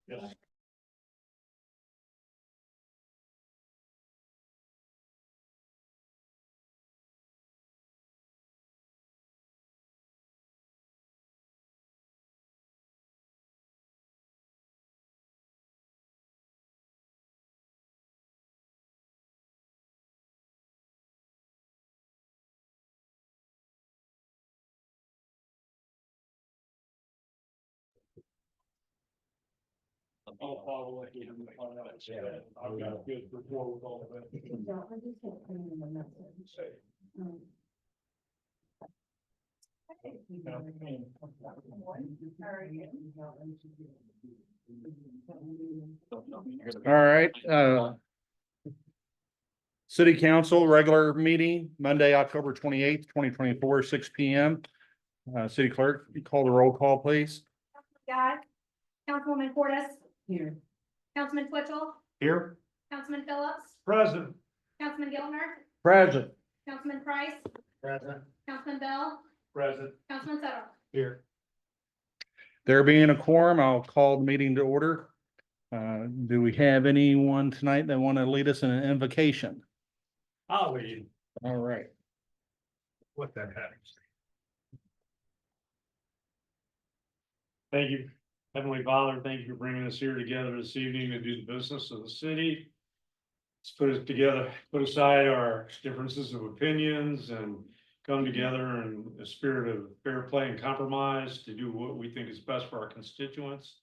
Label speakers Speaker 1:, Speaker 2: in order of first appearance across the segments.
Speaker 1: Yes. I'll follow it. I've got a good rapport with all of it.
Speaker 2: All right, City Council regular meeting, Monday, October 28th, 2024, 6 P.M. City Clerk, you call the roll call, please.
Speaker 3: Guy, Councilwoman Portis. Here. Councilman Twitchell,
Speaker 2: Here.
Speaker 3: Councilman Phillips,
Speaker 1: President.
Speaker 3: Councilman Gilmer,
Speaker 2: Present.
Speaker 3: Councilman Price,
Speaker 1: President.
Speaker 3: Councilman Bell,
Speaker 1: President.
Speaker 3: Councilman Settle.
Speaker 1: Here.
Speaker 2: There being a quorum, I'll call the meeting to order. Do we have anyone tonight that want to lead us in an invocation?
Speaker 1: I'll lead.
Speaker 2: All right.
Speaker 1: What that happens. Thank you, Heavenly Father. Thank you for bringing us here together this evening to do the business of the city. Let's put it together, put aside our differences of opinions and come together in a spirit of fair play and compromise to do what we think is best for our constituents.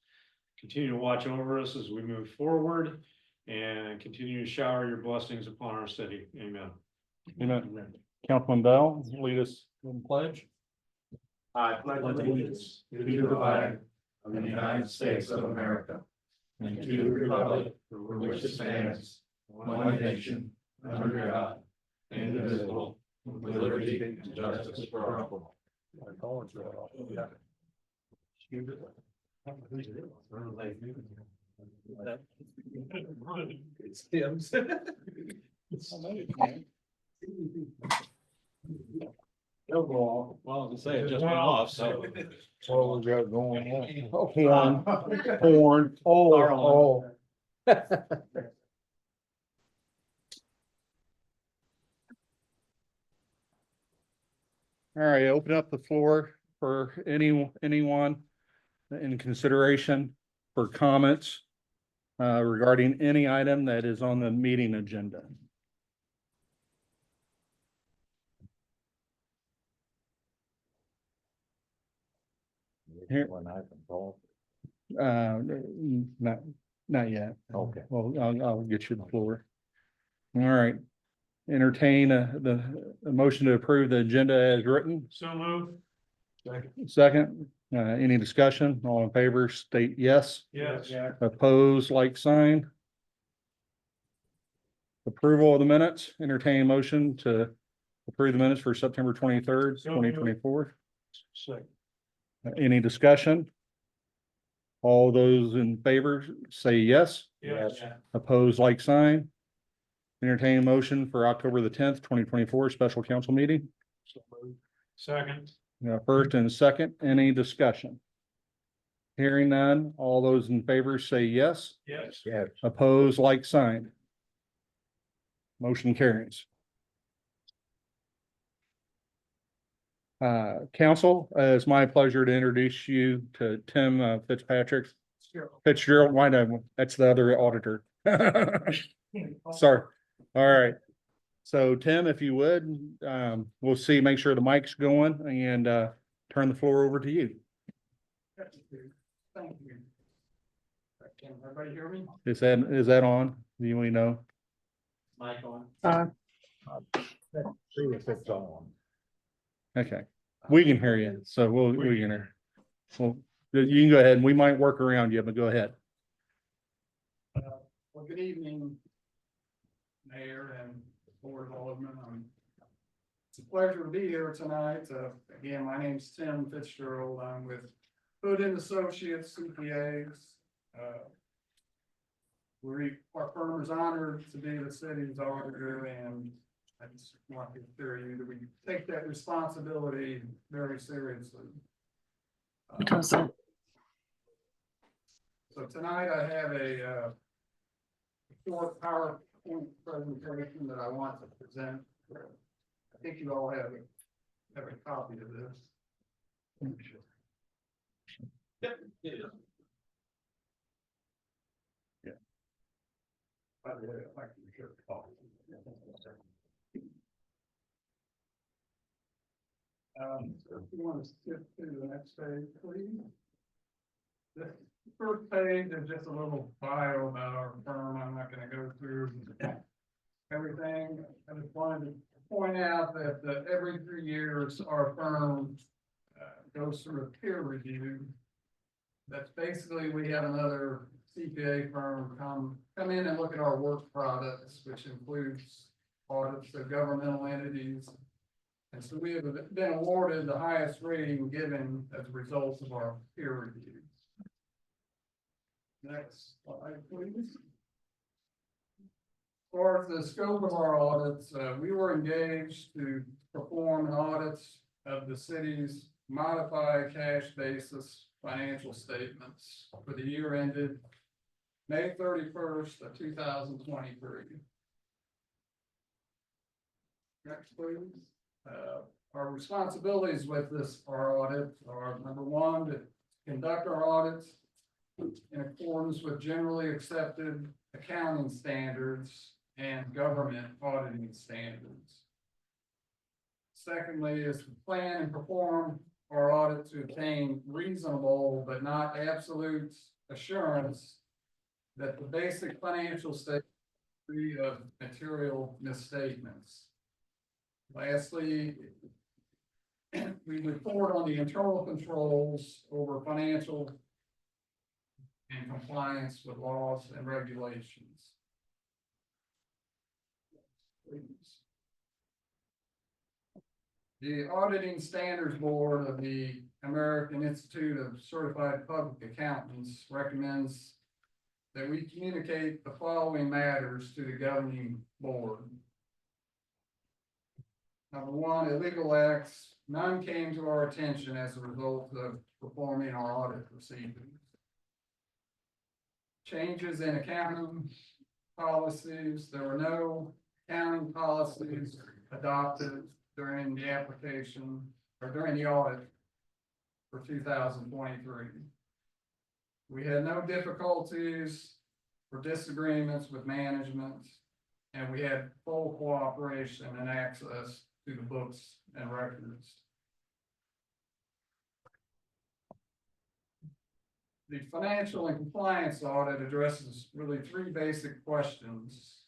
Speaker 1: Continue to watch over us as we move forward and continue to shower your blessings upon our city. Amen.
Speaker 2: Amen. Councilman Bell, lead us in pledge.
Speaker 4: I pledge allegiance to the flag of the United States of America and to the republic for which it stands, one nation, under God, indivisible, with liberty and justice for all.
Speaker 1: It's Tim's.
Speaker 4: Well, to say it just went off, so.
Speaker 2: What we got going on? Horn. Oh. All right, open up the floor for anyone in consideration for comments regarding any item that is on the meeting agenda. Here. Not yet.
Speaker 4: Okay.
Speaker 2: Well, I'll get you the floor. All right. Entertain the motion to approve the agenda as written.
Speaker 1: So move.
Speaker 2: Second, any discussion? All in favor, state yes.
Speaker 1: Yes.
Speaker 2: Oppose, like sign. Approval of the minutes, entertain motion to approve the minutes for September 23rd,
Speaker 1: So moved.
Speaker 2: 2024.
Speaker 1: Second.
Speaker 2: Any discussion? All those in favor say yes.
Speaker 1: Yes.
Speaker 2: Oppose, like sign. Entertain a motion for October the 10th, 2024 special council meeting.
Speaker 1: So moved. Second.
Speaker 2: First and second, any discussion? Hearing none, all those in favor say yes.
Speaker 1: Yes.
Speaker 2: Oppose, like sign. Motion carries. Council, it's my pleasure to introduce you to Tim Fitzpatrick. Fitzgerald, why not? That's the other auditor. Sorry. All right. So Tim, if you would, we'll see, make sure the mic's going and turn the floor over to you.
Speaker 5: Thank you. Can everybody hear me?
Speaker 2: Is that on? Do you know?
Speaker 5: Mic on?
Speaker 4: See if it's on.
Speaker 2: Okay, we can hear you, so we can hear. Well, you can go ahead and we might work around you, but go ahead.
Speaker 5: Well, good evening, Mayor and Board of Aldermen. It's a pleasure to be here tonight. Again, my name's Tim Fitzgerald. I'm with Hood and Associates CPAs. Our firm is honored to be the city's auditor, and I just want to assure you that we take that responsibility very seriously. So tonight I have a short PowerPoint presentation that I want to present. I think you all have a copy of this. By the way, I'd like to share the copy. So if you want to skip to the next page, please. The first page is just a little bio about our firm. I'm not gonna go through everything. I just wanted to point out that every 3 years, our firm goes through a peer review. That's basically, we have another CPA firm come in and look at our work products, which includes audits of governmental entities. And so we have been awarded the highest rating given as a result of our peer review. Next slide, please. As far as the scope of our audits, we were engaged to perform audits of the city's modified cash basis financial statements for the year ended May 31st of 2023. Next, please. Our responsibilities with our audit are, number one, to conduct our audits in accordance with generally accepted accounting standards and government auditing standards. Secondly, is to plan and perform our audit to obtain reasonable but not absolute assurance that the basic financial statement is free of material misstatements. Lastly, we report on the internal controls over financial and compliance with laws and regulations. Please. The Auditing Standards Board of the American Institute of Certified Public Accountants recommends that we communicate the following matters to the governing board. Number one, illegal acts. None came to our attention as a result of performing our audit procedures. Changes in accounting policies. There were no accounting policies adopted during the application or during the audit for 2023. We had no difficulties or disagreements with management, and we had full cooperation and access to the books and records. The financial and compliance audit addresses really 3 basic questions.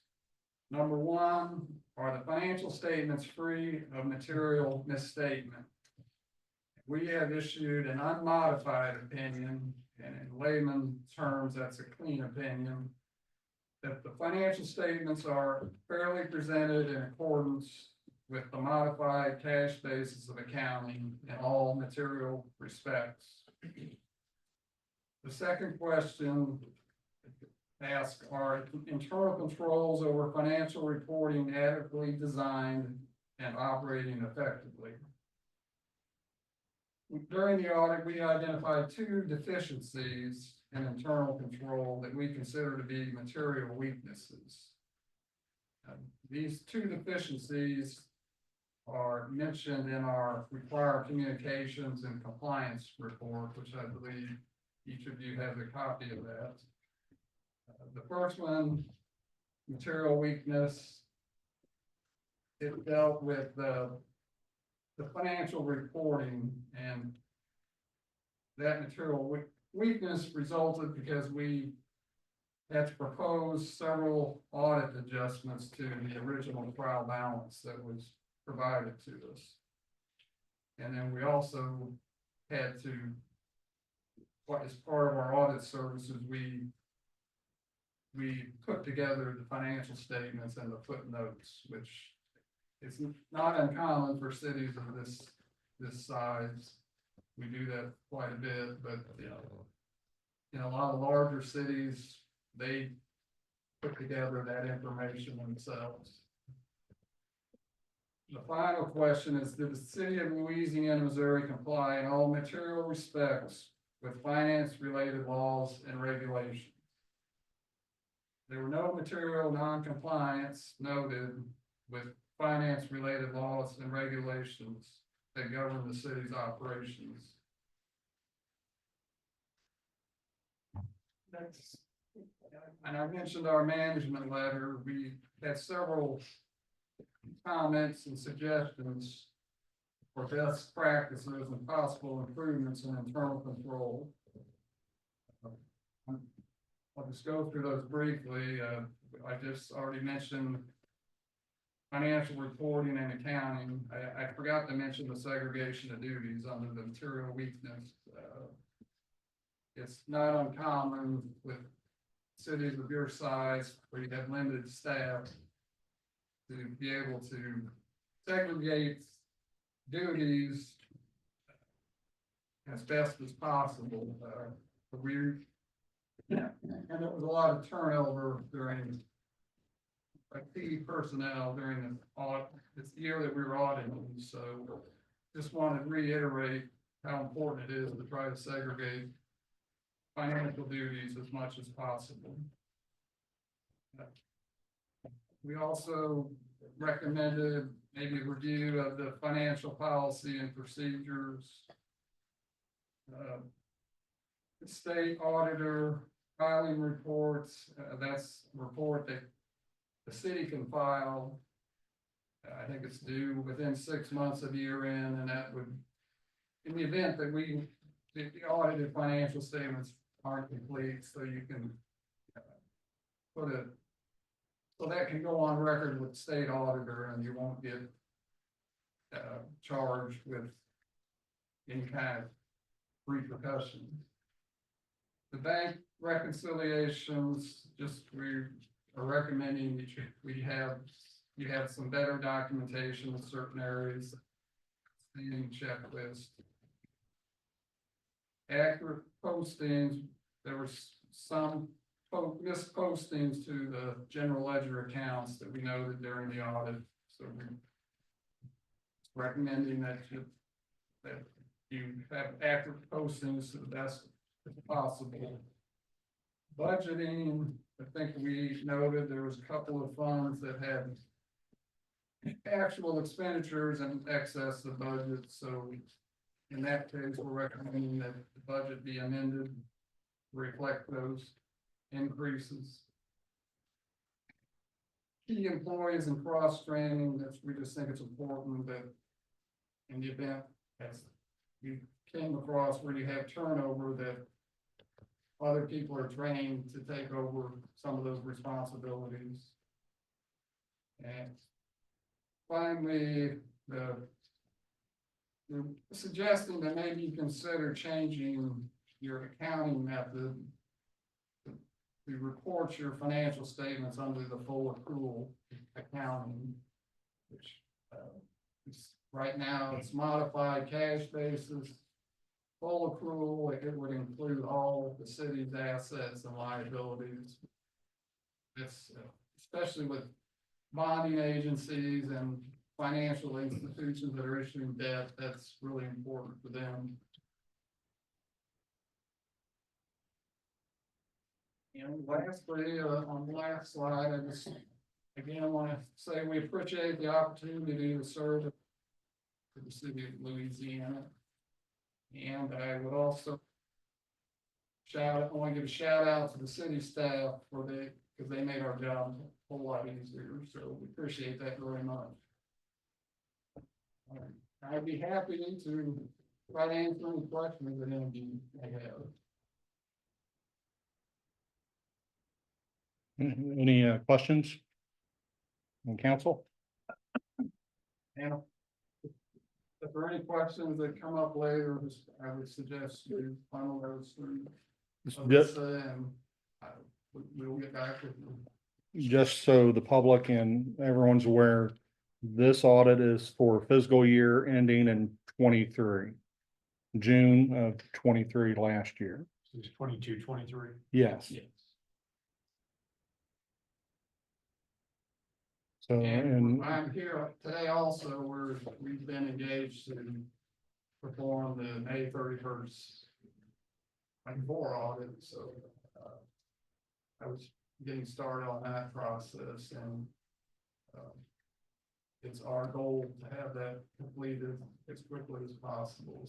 Speaker 5: Number one, are the financial statements free of material misstatement? We have issued an unmodified opinion, and in layman terms, that's a clean opinion, that the financial statements are fairly presented in accordance with the modified cash basis of accounting in all material respects. The second question asks, are internal controls over financial reporting adequately designed and operating effectively? During the audit, we identified 2 deficiencies in internal control that we consider to be material weaknesses. These 2 deficiencies are mentioned in our required communications and compliance report, which I believe each of you has a copy of that. The first one, material weakness, it dealt with the financial reporting, and that material weakness resulted because we had to propose several audit adjustments to the original trial balance that was provided to us. And then we also had to, as part of our audit services, we put together the financial statements and the footnotes, which is not uncommon for cities of this size. We do that quite a bit, but in a lot of larger cities, they put together that information themselves. The final question is, did the city of Louisiana, Missouri comply in all material respects with finance-related laws and regulations. There were no material non-compliance noted with finance-related laws and regulations that govern the city's operations. And I mentioned our management letter, we had several comments and suggestions for best practices and possible improvements in internal control. I'll just go through those briefly. I just already mentioned financial reporting and accounting. I forgot to mention the segregation of duties under the material weakness. It's not uncommon with cities of your size where you have limited staff to be able to segregate duties as best as possible. And there was a lot of turnover during key personnel during the audit, this year that we were auditing, so just wanted to reiterate how important it is to try to segregate financial duties as much as possible. We also recommended maybe a review of the financial policy and procedures. The state auditor filing reports, that's a report that the city can file. I think it's due within 6 months of year end, and that would, in the event that the audited financial statements aren't complete, so you can so that can go on record with the state auditor, and you won't get charged with any kind of repercussions. The bank reconciliations, just we are recommending that you have some better documentation in certain areas, cleaning checklist. Accurate postings, there was some missed postings to the general ledger accounts that we noted during the audit, so we're recommending that you have accurate postings to the best possible. Budgeting, I think we noted there was a couple of funds that had actual expenditures in excess of budget, so in that case, we're recommending that the budget be amended to reflect those increases. Key employees and cross training, we just think it's important that in the event as you came across where you have turnover, that other people are trained to take over some of those responsibilities. And finally, we're suggesting that maybe you consider changing your accounting method to report your financial statements under the full accrual accounting, which right now it's modified cash basis. Full accrual, it would include all the city's assets and liabilities. It's especially with bonding agencies and financial institutions that are issuing debt, that's really important for them. And lastly, on the last slide, I just again want to say we appreciate the opportunity to serve for the city of Louisiana. And I would also want to give a shout out to the city staff because they made our job a whole lot easier. So we appreciate that very much. I'd be happy to try to answer any questions that any of you may have.
Speaker 2: Any questions from council?
Speaker 5: And if there are any questions that come up later, I would suggest you funnel those through Alyssa, and we'll get back with you.
Speaker 2: Just so the public and everyone's aware, this audit is for fiscal year ending in 23, June of 23 last year.
Speaker 1: It's 22, 23.
Speaker 2: Yes.
Speaker 1: Yes.
Speaker 2: So,
Speaker 5: And
Speaker 2: and
Speaker 5: I'm here today also, we've been engaged to perform the May 31st 24 audit, so, I was getting started on that process and, it's our goal to have that completed as quickly as possible.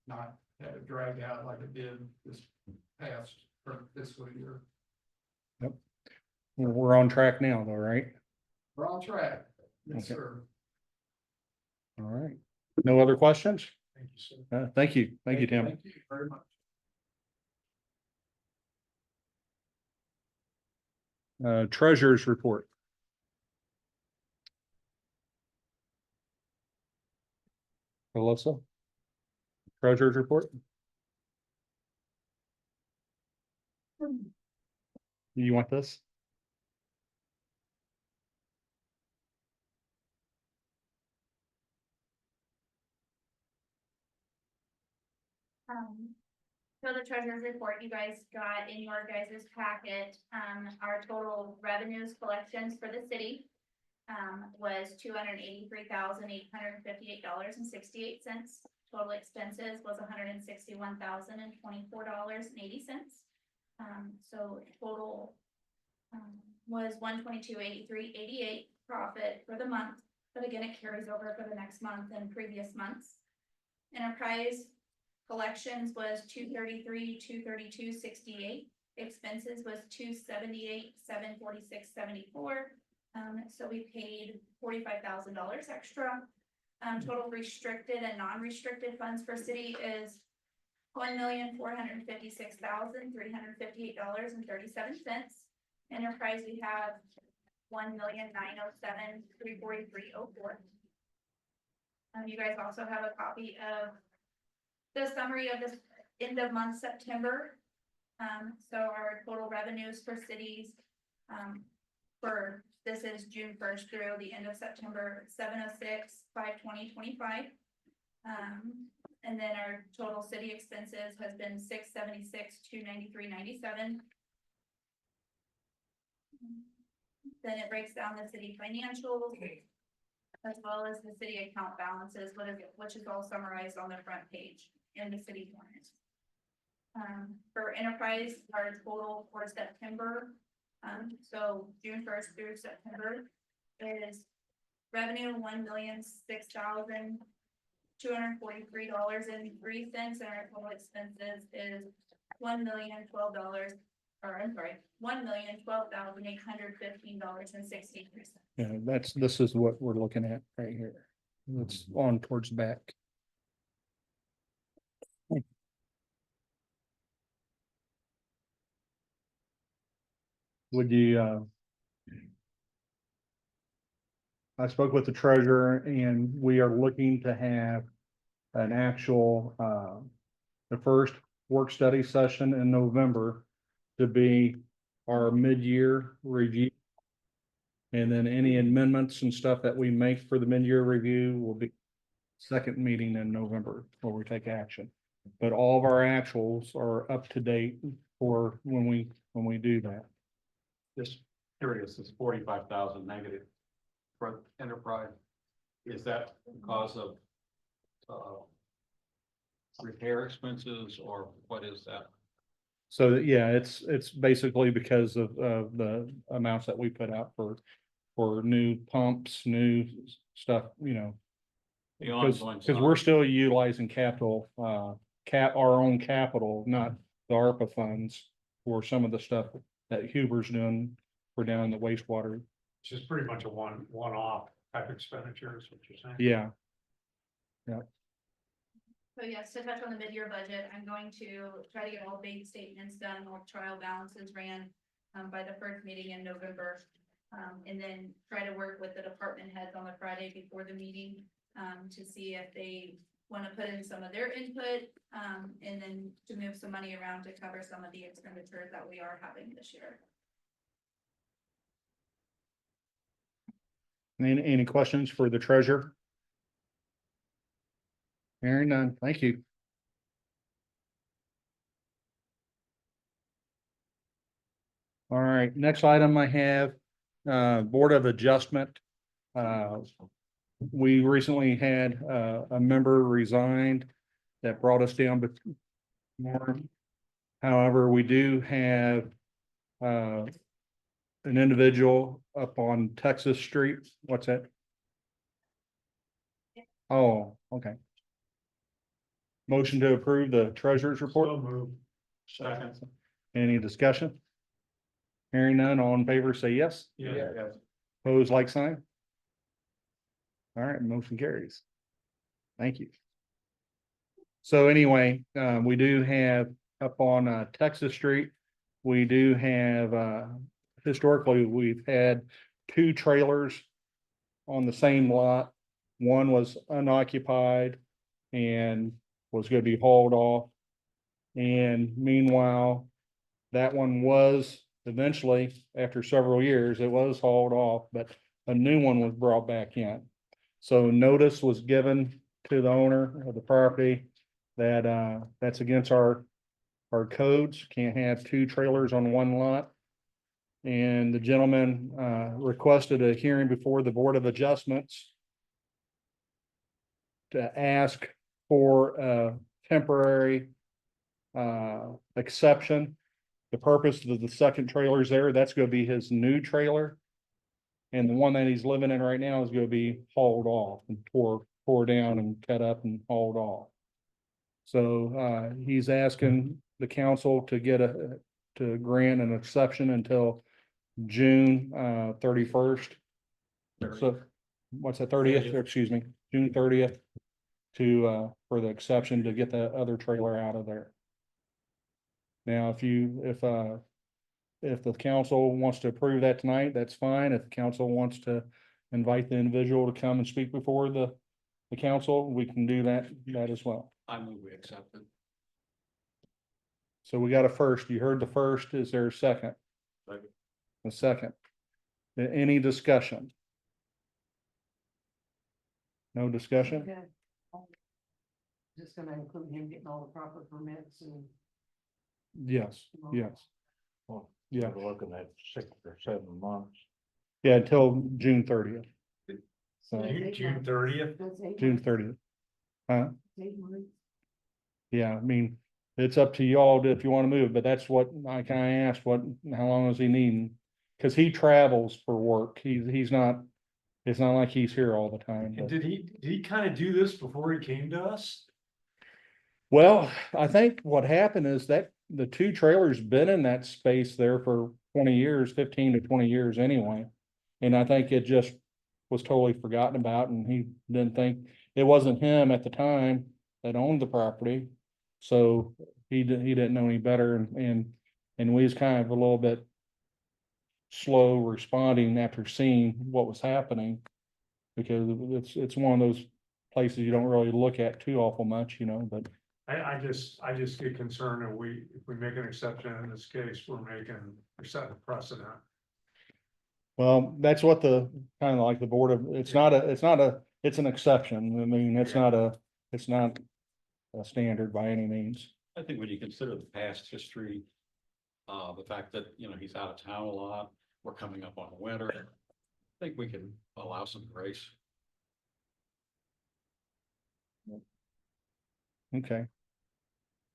Speaker 5: Not have it drag out like it did this past fiscal year.
Speaker 2: We're on track now though, right?
Speaker 5: We're on track. Yes,
Speaker 2: Okay.
Speaker 5: sir.
Speaker 2: All right. No other questions?
Speaker 1: Thank you, sir.
Speaker 2: Thank you. Thank you, Tim.
Speaker 5: Thank you very much.
Speaker 2: Treasurer's report. Alyssa? Treasurer's report? You want this?
Speaker 3: So the treasurer's report you guys got in your guys' packet, our total revenues collections for the city. Was $283,858.68. Total expenses was $161,024.80. So total. Was $122,8388 profit for the month, but again, it carries over for the next month and previous months. Enterprise collections was $233,232.68. Expenses was $278,746.74. So we paid $45,000 extra. Total restricted and non-restricted funds for city is $1,456,358.37. Enterprise, we have $1,907,343.04. You guys also have a copy of the summary of this end of month September. So our total revenues for cities, this is June 1st through the end of September, 706,520.25. And then our total city expenses has been 676,293.97. Then it breaks down the city financials as well as the city account balances, which is all summarized on the front page in the city warrant. For enterprise, our total for September, so June 1st through September is revenue $1,006,243.03, and our total expenses is $1,012,815.63.
Speaker 2: Yeah, this is what we're looking at right here. It's on towards the back. Would you, I spoke with the treasurer and we are looking to have an actual, the first work study session in November to be our mid-year review. And then any amendments and stuff that we make for the mid-year review will be second meeting in November where we take action. But all of our actuals are up to date for when we do that.
Speaker 6: Just curious, it's 45,000 negative for enterprise. Is that because of repair expenses or what is that?
Speaker 2: So yeah, it's basically because of the amounts that we put out for new pumps, new stuff, you know.
Speaker 6: The ongoing
Speaker 2: Because we're still utilizing capital, our own capital, not the ARPA funds for some of the stuff that Huber's doing for down in the wastewater.
Speaker 1: It's just pretty much a one-off type expenditure is what you're saying.
Speaker 2: Yeah,
Speaker 3: So yes, to touch on the mid-year budget, I'm going to try to get all bank statements done, all trial balances ran by the first meeting in November. And then try to work with the department heads on the Friday before the meeting to see if they want to put in some of their input and then to move some money around to cover some of the expenditures that we are having this year.
Speaker 2: any questions for the treasurer? Hearing none, thank you. All right, next item I have, Board of Adjustment. We recently had a member resigned that brought us down However, we do have an individual up on Texas Street. What's that? Oh, okay. Motion to approve the treasurer's report.
Speaker 1: So moved. Second.
Speaker 2: Any discussion? Hearing none, all in favor, say yes.
Speaker 1: Yeah.
Speaker 2: Pose like sign. All right, motion carries. Thank you. So anyway, we do have up on Texas Street, we do have historically, we've had two trailers on the same lot. One was unoccupied and was gonna be hauled off. And meanwhile, that one was eventually, after several years, it was hauled off, but a new one was brought back in. So notice was given to the owner of the property that that's against our codes, can't have two trailers on one lot. And the gentleman requested a hearing before the Board of Adjustments to ask for a temporary exception. The purpose of the second trailer is there, that's gonna be his new trailer. And the one that he's living in right now is gonna be hauled off and tore down and cut up and hauled off. So he's asking the council to to grant an exception until June 31st. So what's that, 30th, excuse me, June 30th to for the exception to get the other trailer out of there. Now, if the council wants to approve that tonight, that's fine. If the council wants to invite the individual to come and speak before the council, we can do that as well.
Speaker 6: I move we accept it.
Speaker 2: So we got a first. You heard the first. Is there a second?
Speaker 6: Second.
Speaker 2: A second. Any discussion? No discussion?
Speaker 7: Okay. Just gonna include him getting all the proper permits and.
Speaker 2: Yes, yes. Yeah,
Speaker 4: We're looking at 6 or 7 months.
Speaker 2: yeah, until June 30th. So
Speaker 1: June 30th.
Speaker 2: June 30th. Huh?
Speaker 7: 8 months.
Speaker 2: Yeah, I mean, it's up to y'all if you want to move, but that's what I kind of asked, how long is he needing? Cause he travels for work. He's not, it's not like he's here all the time.
Speaker 1: And
Speaker 2: but-
Speaker 1: did he kind of do this before he came to us?
Speaker 2: Well, I think what happened is that the two trailers been in that space there for 20 years, 15 to 20 years anyway. And I think it just was totally forgotten about and he didn't think, it wasn't him at the time that owned the property. So he didn't know any better and we was kind of a little bit slow responding after seeing what was happening. Because it's one of those places you don't really look at too awful much, but.
Speaker 1: I just get concerned that if we make an exception in this case, we're setting a precedent.
Speaker 2: Well, that's what kind of like the board of, it's an exception. I mean, it's not a standard by any means.
Speaker 6: I think when you consider the past history, the fact that, he's out of town a lot, we're coming up on winter. I think we can allow some grace.
Speaker 2: Okay.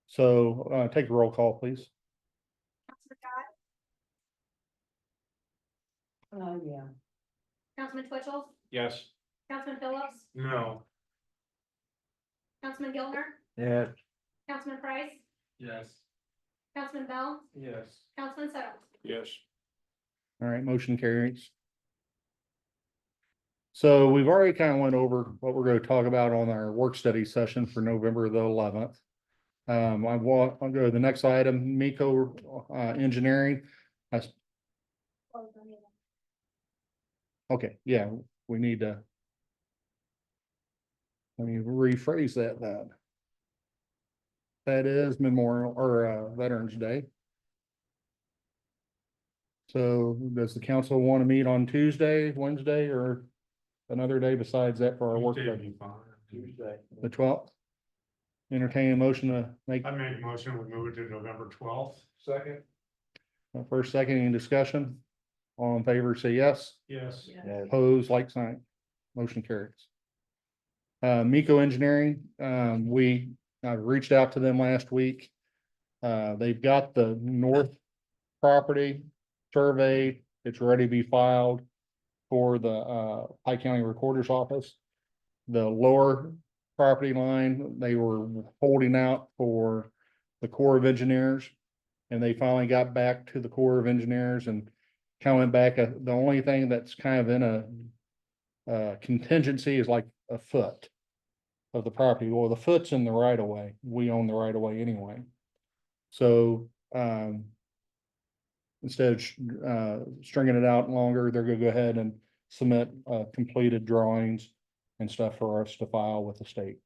Speaker 2: So, take a roll call, please.
Speaker 3: Councilman Scott,
Speaker 7: Yeah.
Speaker 3: Councilman Twitchell,
Speaker 6: Yes.
Speaker 3: Councilman Phillips,
Speaker 1: No.
Speaker 3: Councilman Gilmer,
Speaker 4: Yeah.
Speaker 3: Councilman Price,
Speaker 1: Yes.
Speaker 3: Councilman Bell,
Speaker 1: Yes.
Speaker 3: Councilman Sutter.
Speaker 6: Yes.
Speaker 2: All right, motion carries. So we've already kind of went over what we're going to talk about on our work study session for November the 11th. I'll go to the next item, Miko Engineering. Okay, yeah, we need to. Let me rephrase that then. That is Memorial or Veterans Day. So does the council want to meet on Tuesday, Wednesday, or another day besides that for our work study?
Speaker 4: Tuesday.
Speaker 2: The 12th? Entertain a motion to make
Speaker 1: I make a motion, we move it to November 12th. Second.
Speaker 2: first, second, any discussion? All in favor, say yes.
Speaker 1: Yes.
Speaker 4: Yeah.
Speaker 2: Opposed, like sign. Motion carries. Miko Engineering, I reached out to them last week. They've got the north property surveyed, it's ready to be filed for the, Pike County Recorder's Office. The lower property line, they were holding out for the Corps of Engineers. And they finally got back to the Corps of Engineers and coming back, the only thing that's kind of in a contingency is like a foot of the property. Well, the foot's in the right of way. We own the right of way anyway. So, instead of stringing it out longer, they're gonna go ahead and submit completed drawings and stuff for us to file with the state,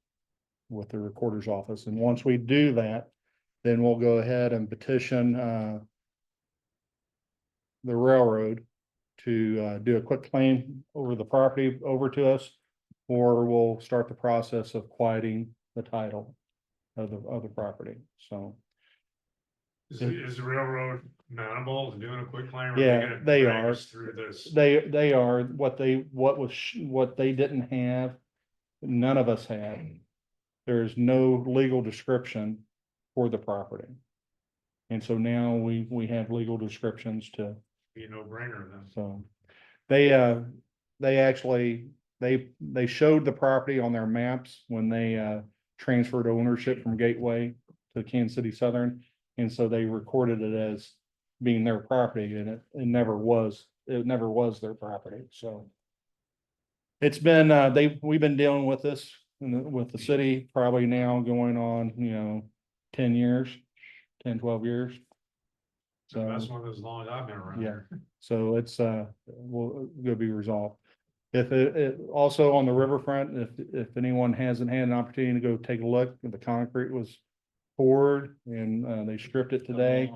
Speaker 2: with the recorder's office. And once we do that, then we'll go ahead and petition the railroad to do a quick claim over the property over to us, or we'll start the process of quieting the title of the property. So
Speaker 1: Is the railroad amenable to doing a quick claim? Or are
Speaker 2: Yeah,
Speaker 1: gonna
Speaker 2: they
Speaker 1: drag
Speaker 2: are.
Speaker 1: us Through this.
Speaker 2: they are what they didn't have, none of us had. There's no legal description for the property. And so now we have legal descriptions to,
Speaker 1: Be a no-brainer then.
Speaker 2: so. They actually, they showed the property on their maps when they transferred ownership from Gateway to Kansas City Southern. And so they recorded it as being their property, and it never was their property, so. It's been, we've been dealing with this with the city probably now going on, 10 years, 10, 12 years.
Speaker 1: So
Speaker 2: So,
Speaker 1: that's one of as long as I've been around
Speaker 2: yeah.
Speaker 1: here.
Speaker 2: so it's, gonna be resolved. If it also on the riverfront, if anyone hasn't had an opportunity to go take a look, the concrete was poured and, they stripped it today.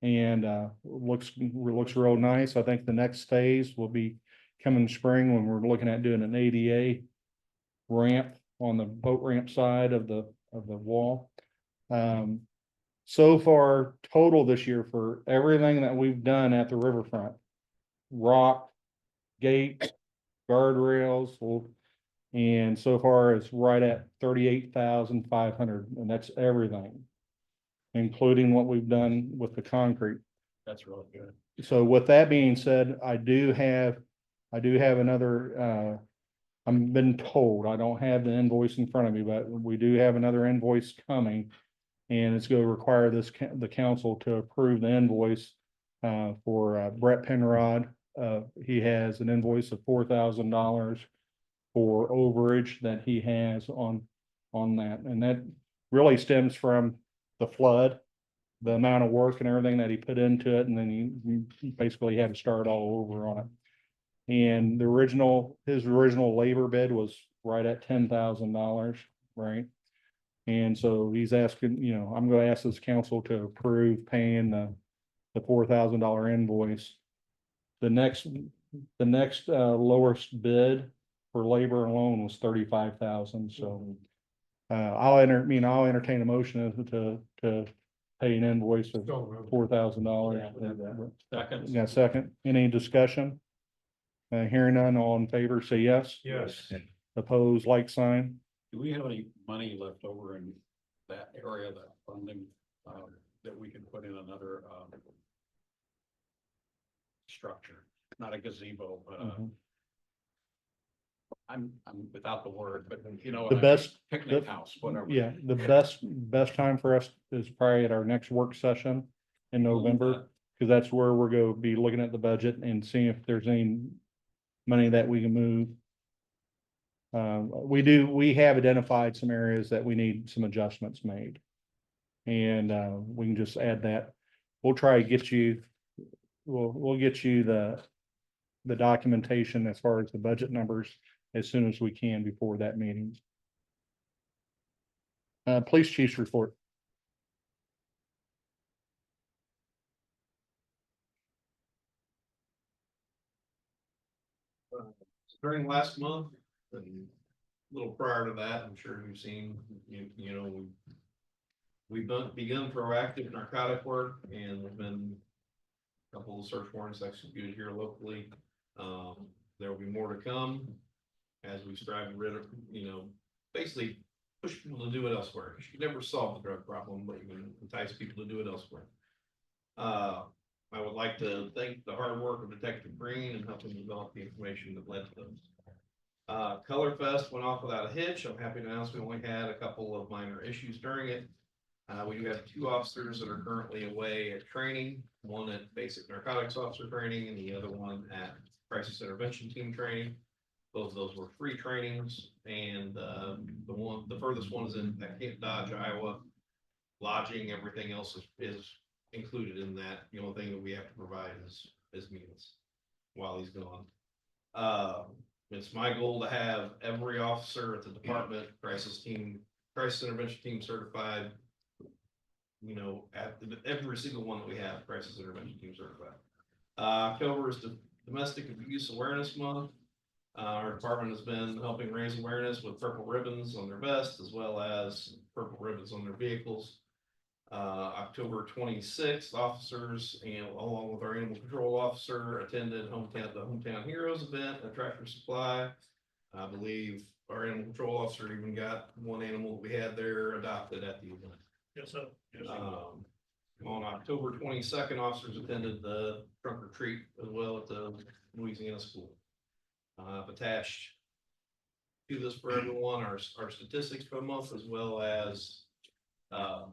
Speaker 2: And looks real nice. I think the next phase will be coming spring when we're looking at doing an ADA ramp on the boat ramp side of the wall. So far, total this year for everything that we've done at the riverfront, rock, gate, guardrails, and so far it's right at 38,500, and that's everything, including what we've done with the concrete.
Speaker 6: That's really good.
Speaker 2: So with that being said, I do have another, I've been told, I don't have the invoice in front of me, but we do have another invoice coming. And it's going to require the council to approve the invoice, for Brett Penrod. He has an invoice of $4,000 for overage that he has on that. And that really stems from the flood, the amount of work and everything that he put into it, and then he basically had to start all over on it. And his original labor bid was right at $10,000, right? And so he's asking, I'm gonna ask this council to approve paying the $4,000 invoice. The next lowest bid for labor alone was 35,000, so. I'll entertain a motion to pay an invoice of $4,000.
Speaker 6: Second.
Speaker 2: Yeah, second. Any discussion? Hearing none, all in favor, say yes.
Speaker 1: Yes.
Speaker 2: Opposed, like sign.
Speaker 6: Do we have any money left over in that area, that funding, that we can put in another, structure? Not a gazebo, but,
Speaker 2: Mhm.
Speaker 6: I'm without the word, but you know.
Speaker 2: The
Speaker 6: what I mean,
Speaker 2: best-
Speaker 6: Picnic house, whatever.
Speaker 2: Yeah, the best time for us is probably at our next work session in November, because that's where we're going to be looking at the budget and seeing if there's any money that we can move. We have identified some areas that we need some adjustments made. And, we can just add that. We'll try to get you, we'll get you the documentation as far as the budget numbers as soon as we can before that meeting. Police chief's report.
Speaker 4: During last month, and a little prior to that, I'm sure you've seen, we've begun proactive narcotic work, and there's been a couple of search warrants executed here locally. There will be more to come as we strive to rid of, basically push people to do it elsewhere. You can never solve the drug problem, but you can entice people to do it elsewhere. I would like to thank the hard work of Detective Green and helping develop the information that led to those. Color Fest went off without a hitch. I'm happy to announce we only had a couple of minor issues during it. We do have 2 officers that are currently away at training, one at basic narcotics officer training and the other one at crisis intervention team training. Both of those were free trainings, and the furthest one is in at Camp Dodge, Iowa. Lodging, everything else is included in that. The only thing that we have to provide is meals while he's gone. It's my goal to have every officer at the department, crisis intervention team certified. You know, every single one that we have, crisis intervention team certified. October is the Domestic Abuse Awareness Month. Our department has been helping raise awareness with purple ribbons on their vests as well as purple ribbons on their vehicles. October 26th, officers and along with our animal control officer attended the Hometown Heroes event at Tractor Supply. I believe our animal control officer even got one animal that we had there adopted at the event.
Speaker 1: Yes, sir.
Speaker 4: On October 22nd, officers attended the trunk or treat as well at the Louisiana school. I've attached to this for everyone our statistics for the month as well as code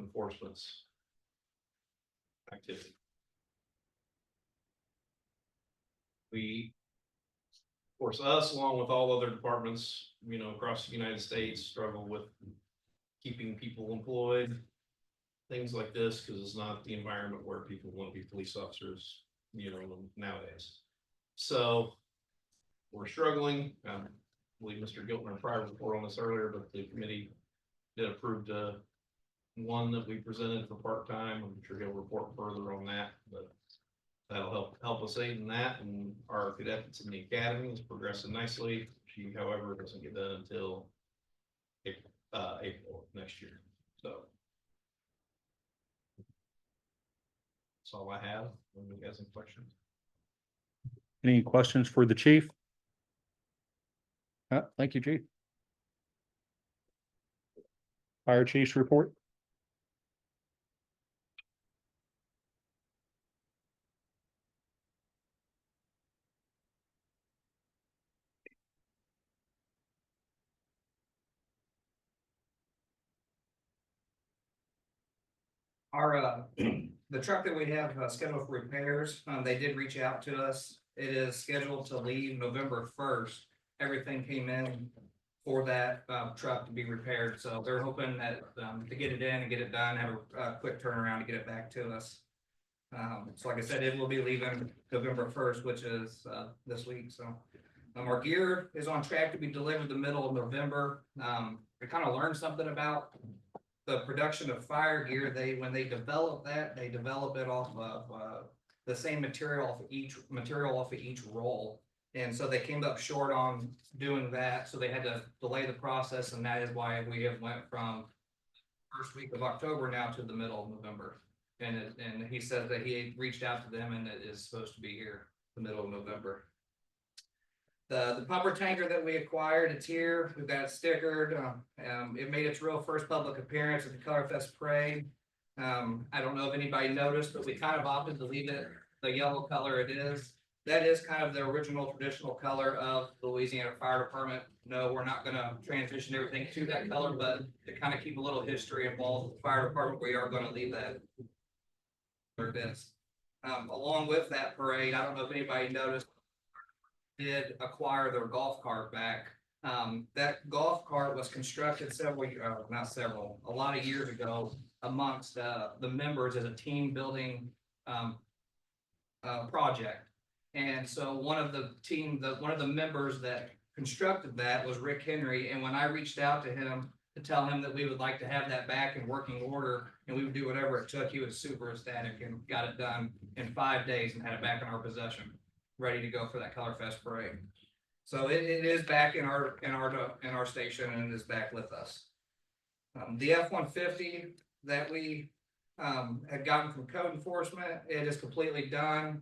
Speaker 4: enforcement's activity. Of course, us along with all other departments, you know, across the United States struggle with keeping people employed, things like this, because it's not the environment where people want to be police officers, you know, nowadays. So we're struggling. I believe Mr. Giltner prior report on this earlier, but the committee did approve one that we presented for part-time. I'm sure he'll report further on that, but that'll help us aid in that. And our cadets in the academy is progressing nicely. She, however, doesn't get done until April next year. So that's all I have. You guys have questions?
Speaker 2: Any questions for the chief? Thank you, Chief. Fire chief's report.
Speaker 8: Our, the truck that we have scheduled for repairs, they did reach out to us. It is scheduled to leave November 1st. Everything came in for that truck to be repaired, so they're hoping that to get it in and get it done, have a quick turnaround to get it back to us. So like I said, it will be leaving November 1st, which is this week. So our gear is on track to be delivered the middle of November. We kind of learned something about the production of fire gear. When they develop that, they develop it off of the same material off of each roll. And so they came up short on doing that, so they had to delay the process, and that is why we have went from first week of October now to the middle of November. And he said that he reached out to them and it is supposed to be here the middle of November. The pumper tanker that we acquired, it's here. We've got it stickered. It made its real first public appearance at the Color Fest parade. I don't know if anybody noticed, but we kind of opted to leave it the yellow color it is. That is kind of the original traditional color of the Louisiana Fire Department. No, we're not going to transition everything to that color, but to kind of keep a little history involved with the fire department, we are going to leave that where it is. Along with that parade, I don't know if anybody noticed, did acquire their golf cart back. That golf cart was constructed a lot of years ago amongst the members as a team building project. And so one of the members that constructed that was Rick Henry. And when I reached out to him to tell him that we would like to have that back in working order and we would do whatever it took, he was super ecstatic and got it done in 5 days and had it back in our possession, ready to go for that Color Fest parade. So it is back in our station and it is back with us. The F-150 that we had gotten from code enforcement, it is completely done.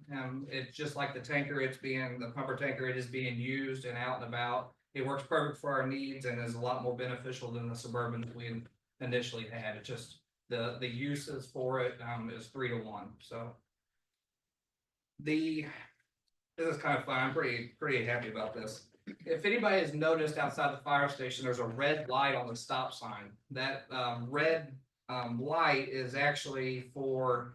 Speaker 8: It's just like the tanker, the pumper tanker, it is being used and out and about. It works perfect for our needs and is a lot more beneficial than the Suburban that we initially had. It just, the uses for it, is 3 to 1, so. This is kind of fun. I'm pretty happy about this. If anybody has noticed outside the fire station, there's a red light on the stop sign. That red light is actually for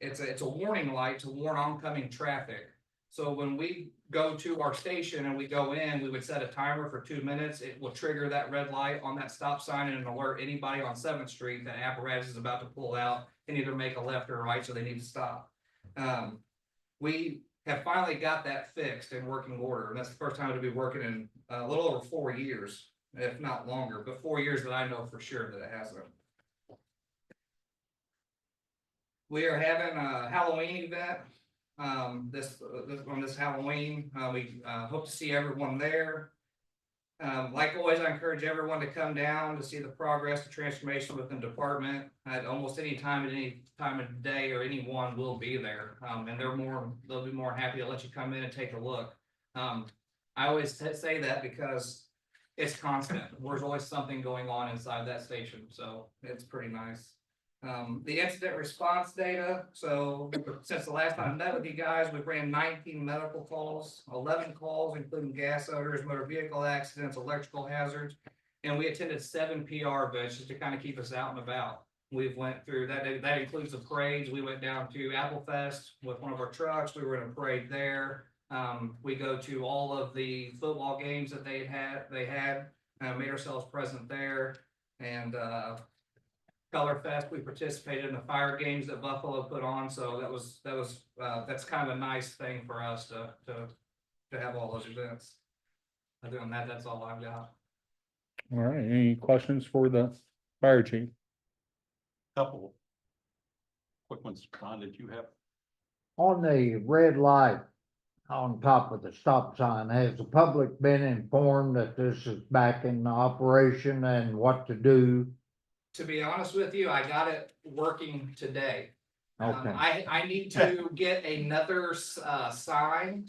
Speaker 8: it's a warning light to warn oncoming traffic. So when we go to our station and we go in, we would set a timer for 2 minutes. It will trigger that red light on that stop sign and alert anybody on 7th Street that apparatus is about to pull out and either make a left or a right, so they need to stop. We have finally got that fixed in working order, and that's the first time it'll be working in a little over 4 years, if not longer, but 4 years that I know for sure that it hasn't. We are having a Halloween event, on this Halloween. We hope to see everyone there. Like always, I encourage everyone to come down to see the progress, the transformation within the department at almost any time of the day, or anyone will be there. And they'll be more happy to let you come in and take a look. I always say that because it's constant. There's always something going on inside that station, so it's pretty nice. The incident response data. So since the last time I met with you guys, we ran 19 medical calls, 11 calls, including gas odors, motor vehicle accidents, electrical hazards, and we attended 7 PR events just to kind of keep us out and about. We've went through that. That includes the parades. We went down to Apple Fest with one of our trucks. We were in a parade there. We go to all of the football games that they had, made ourselves present there, and Color Fest, we participated in the fire games that Buffalo put on, so that's kind of a nice thing for us to have all those events. Other than that, that's all I've got.
Speaker 2: All right, any questions for the fire chief?
Speaker 6: Couple quick ones. Ron, did you have?
Speaker 9: On the red light on top of the stop sign, has the public been informed that this is back in operation and what to do?
Speaker 8: To be honest with you, I got it working today.
Speaker 9: Okay.
Speaker 8: I need to get another sign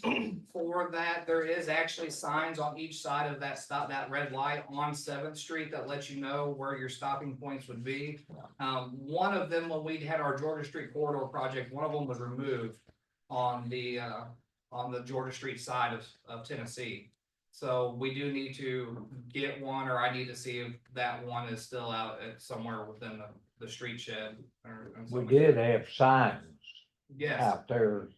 Speaker 8: for that. There is actually signs on each side of that red light on 7th Street that lets you know where your stopping points would be. One of them, when we had our Georgia Street corridor project, one of them was removed on the Georgia Street side of Tennessee. So we do need to get one, or I need to see if that one is still out at somewhere within the street shed.
Speaker 9: We did have signs
Speaker 8: Yes,
Speaker 9: out there,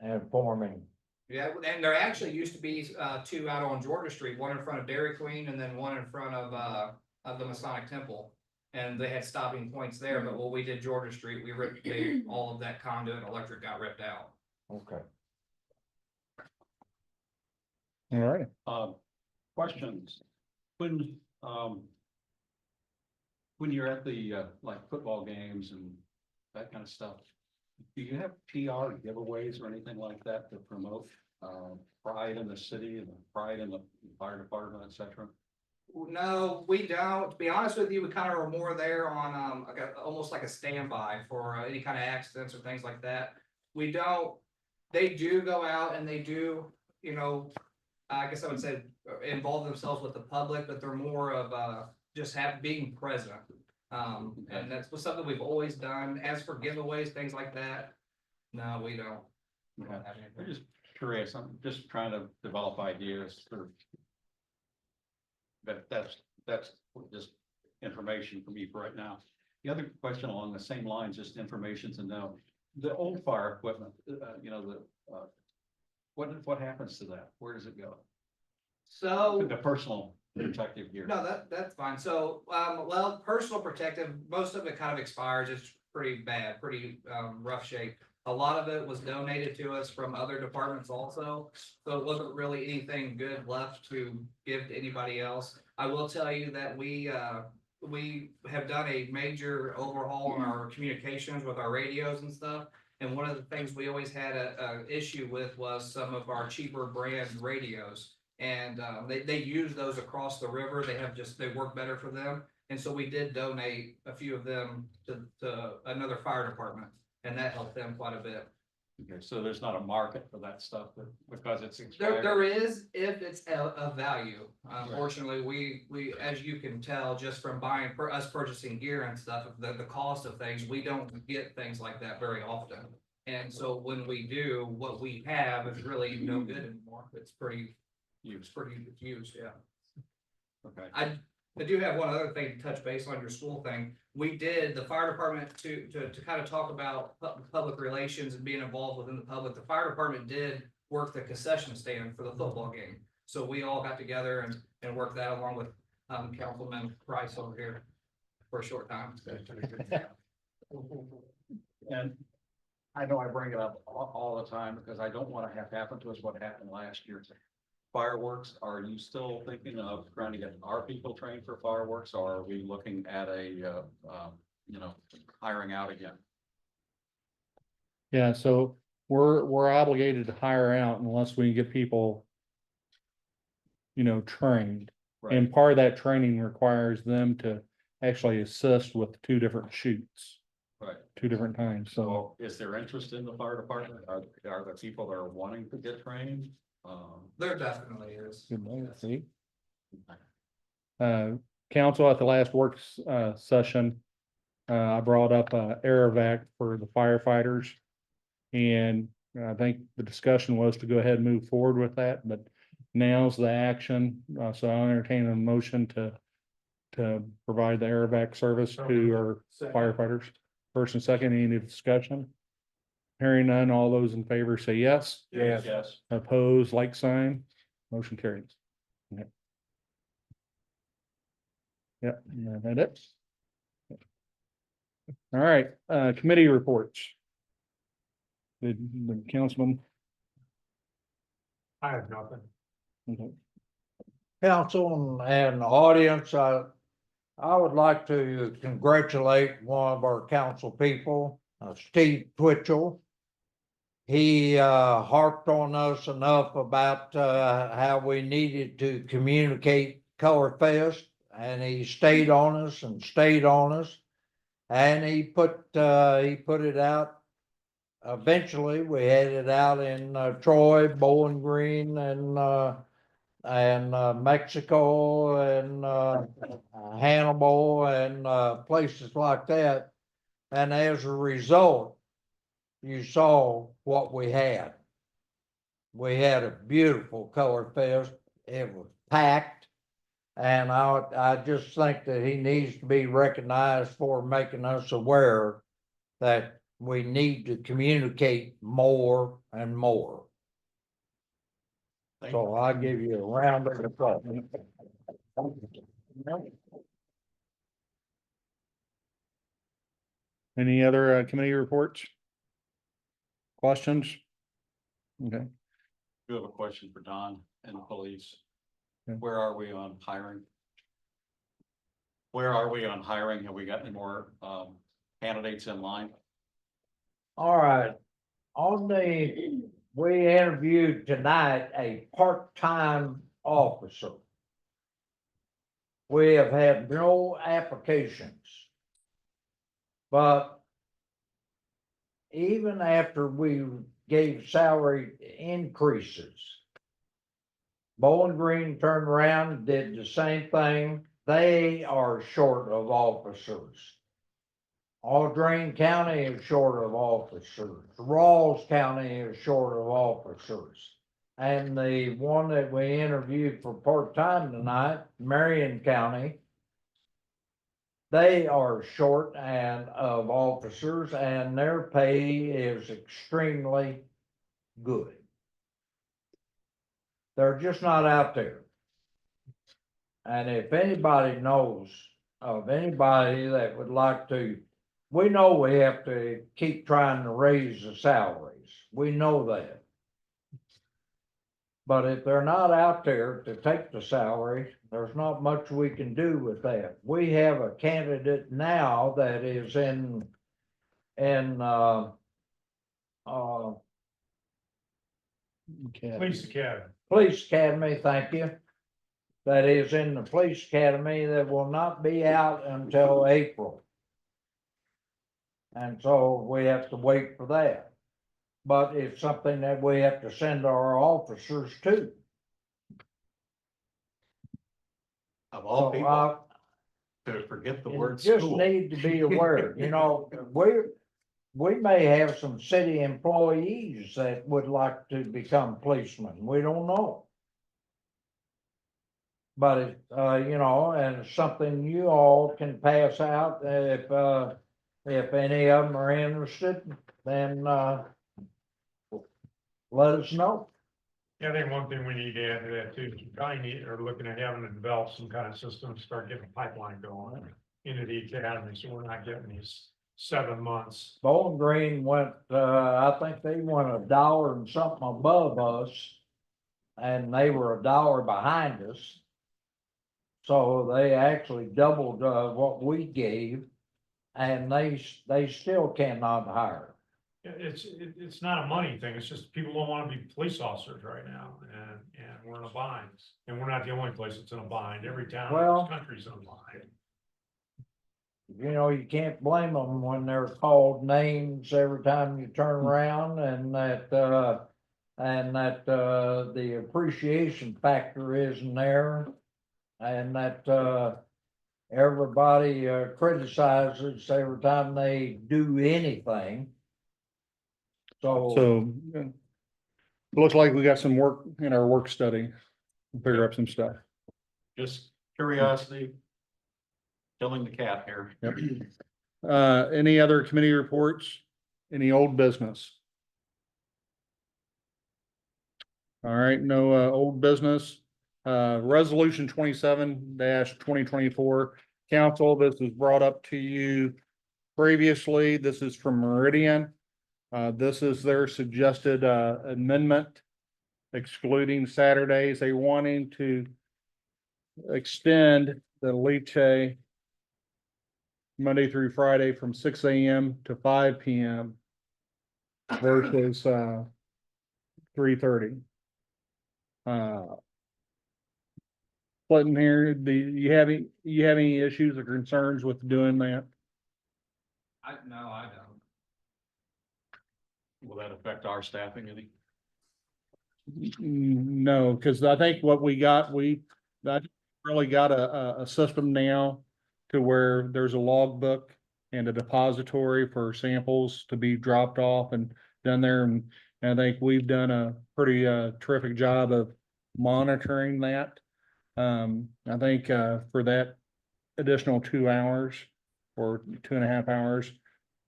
Speaker 9: informing.
Speaker 8: yeah, and there actually used to be 2 out on Georgia Street, one in front of Dairy Queen and then one in front of the Masonic Temple. And they had stopping points there, but when we did Georgia Street, we ripped all of that conduit and electric got ripped out.
Speaker 9: Okay.
Speaker 2: All right,
Speaker 6: Questions? When you're at the like football games and that kind of stuff, do you have PR giveaways or anything like that to promote pride in the city and pride in the fire department, et cetera?
Speaker 8: No, we don't. To be honest with you, we kind of are more there on almost like a standby for any kind of accidents or things like that. We don't. They do go out and they do, I guess I would say involve themselves with the public, but they're more of just being present. And that's something we've always done. As for giveaways, things like that, no, we don't.
Speaker 6: Okay. I'm just curious. I'm just trying to develop ideas for. But that's just information for me for right now. The other question along the same lines, just information to know, the old fire equipment, what happens to that? Where does it go?
Speaker 8: So
Speaker 6: The personal protective gear.
Speaker 8: no, that's fine. So, well, personal protective, most of it kind of expires. It's pretty bad, pretty rough shape. A lot of it was donated to us from other departments also, so it wasn't really anything good left to give to anybody else. I will tell you that we have done a major overhaul on our communications with our radios and stuff. And one of the things we always had a issue with was some of our cheaper brand radios. And they use those across the river. They work better for them. And so we did donate a few of them to another fire department, and that helped them quite a bit.
Speaker 6: Okay, so there's not a market for that stuff because it's
Speaker 8: There,
Speaker 6: expired?
Speaker 8: there is, if it's of value. Unfortunately, we, as you can tell, just from buying, for us purchasing gear and stuff, the cost of things, we don't get things like that very often. And so when we do, what we have is really no good anymore. It's pretty used, yeah.
Speaker 6: Okay.
Speaker 8: I do have one other thing to touch base on your school thing. We did, the fire department to kind of talk about public relations and being involved within the public. The fire department did work the concession stand for the football game. So we all got together and worked that along with, Councilman Price over here for a short time.
Speaker 6: And I know I bring it up all the time because I don't want to have happen to us what happened last year. Fireworks, are you still thinking of trying to get our people trained for fireworks, or are we looking at a, hiring out again?
Speaker 2: Yeah, so we're obligated to hire out unless we get people, trained. And part of that training requires them to actually assist with two different shoots,
Speaker 6: Right.
Speaker 2: 2 different times, so.
Speaker 6: So is there interest in the fire department? Are the people that are wanting to get trained?
Speaker 8: There definitely is.
Speaker 2: Good morning, see? Council at the last works, session, I brought up, Aerovac for the firefighters. And I think the discussion was to go ahead and move forward with that, but now's the action. So I'll entertain a motion to provide the Aerovac service to our firefighters. First and second, any discussion? Hearing none, all those in favor say yes.
Speaker 6: Yes.
Speaker 2: Opposed, like sign, motion carries. Yep. Yep, and that it. All right, committee reports. The councilman.
Speaker 9: I have nothing.
Speaker 2: Okay.
Speaker 9: Council and audience, I would like to congratulate one of our council people, Steve Twitchell. He harped on us enough about how we needed to communicate Color Fest, and he stayed on us and stayed on us. And he put it out. Eventually, we had it out in Troy, Bowling Green, and Mexico, and Hannibal, and places like that. And as a result, you saw what we had. We had a beautiful Color Fest. It was packed. And I just think that he needs to be recognized for making us aware that we need to communicate more and more. So I give you a round of applause.
Speaker 2: Any other committee reports? Questions? Okay,
Speaker 6: You have a question for Don and the police.
Speaker 2: Yeah.
Speaker 6: Where are we on hiring? Where are we on hiring? Have we got any more candidates in line?
Speaker 9: All right, we interviewed tonight a part-time officer. We have had no applications. But even after we gave salary increases, Bowling Green turned around and did the same thing. They are short of officers. Audrain County is short of officers. Rawls County is short of officers. And the one that we interviewed for part-time tonight, Marion County, they are short of officers, and their pay is extremely good. They're just not out there. And if anybody knows of anybody that would like to, we know we have to keep trying to raise the salaries. We know that. But if they're not out there to take the salary, there's not much we can do with that. We have a candidate now that is in
Speaker 1: Police Academy.
Speaker 9: Police Academy, thank you. That is in the Police Academy that will not be out until April. And so we have to wait for that. but it's something that we have to send our officers to.
Speaker 6: Of
Speaker 9: So
Speaker 6: all people,
Speaker 9: I
Speaker 6: to forget the
Speaker 9: you
Speaker 6: word
Speaker 9: just
Speaker 6: school.
Speaker 9: need to be aware, you know, we may have some city employees that would like to become policemen. We don't know. But it, you know, and it's something you all can pass out if any of them are interested, then, let us know.
Speaker 1: Yeah, I think one thing we need to add to that too, is we probably need, or looking at having to develop some kind of system to start getting a pipeline going into the academy, so we're not getting these 7 months.
Speaker 9: Bowling Green went, I think they went $1 and something above us. And they were $1 behind us. So they actually doubled, what we gave. And they still cannot hire.
Speaker 1: It's not a money thing, it's just people don't wanna be police officers right now, and we're in a bind. And we're not the only place that's in a bind, every town in
Speaker 9: Well-
Speaker 1: this country's in a bind.
Speaker 9: You know, you can't blame them when they're called names every time you turn around and that, the appreciation factor isn't there. And that, everybody criticizes every time they do anything.
Speaker 2: So, looks like we got some work in our work study, figure up some stuff.
Speaker 6: Just curiosity. Killing the cat here.
Speaker 2: Yep. Any other committee reports? Any old business? All right, no, old business. Resolution 27-2024. Council, this was brought up to you previously. This is from Meridian. This is their suggested, amendment excluding Saturdays. They wanting to extend the Liche Monday through Friday from 6 AM to 5 PM versus 3:30. Clinton here, you have any issues or concerns with doing that?
Speaker 8: No, I don't.
Speaker 6: Will that affect our staffing any?
Speaker 2: No, because I think what we got, that really got a system now to where there's a logbook and a depository for samples to be dropped off and done there. And I think we've done a pretty terrific job of monitoring that. I think for that additional 2 hours or 2.5 hours,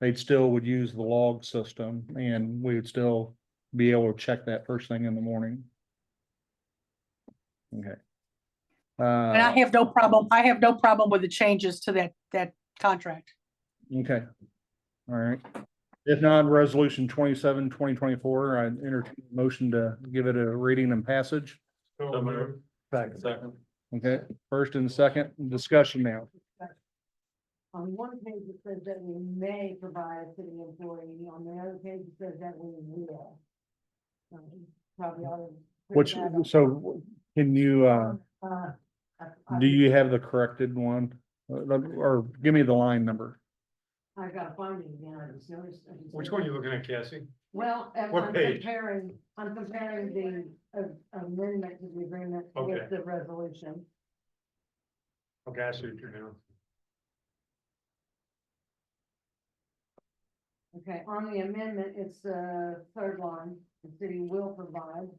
Speaker 2: they'd still would use the log system and we would still be able to check that first thing in the morning. Okay.
Speaker 10: And I have no problem with the changes to that contract.
Speaker 2: Okay. All right. If not, resolution 27-2024, I entertain a motion to give it a reading and passage.
Speaker 1: So moved.
Speaker 6: Second.
Speaker 2: Okay, first and second discussion now.
Speaker 7: On one page it says that we may provide a city employee, on the other page it says that we will. Probably ought to. put
Speaker 2: Which,
Speaker 7: that up.
Speaker 2: so can you,
Speaker 7: I-
Speaker 2: do you have the corrected one? Or give me the line number.
Speaker 7: I gotta find it again, I just noticed.
Speaker 1: Which one are you looking at, Cassie?
Speaker 7: Well,
Speaker 1: What
Speaker 7: I'm
Speaker 1: page?
Speaker 7: comparing the amendment to the agreement
Speaker 1: Okay.
Speaker 7: with the resolution.
Speaker 1: Okay, I see what you're doing.
Speaker 7: Okay, on the amendment, it's the third line, the city will provide.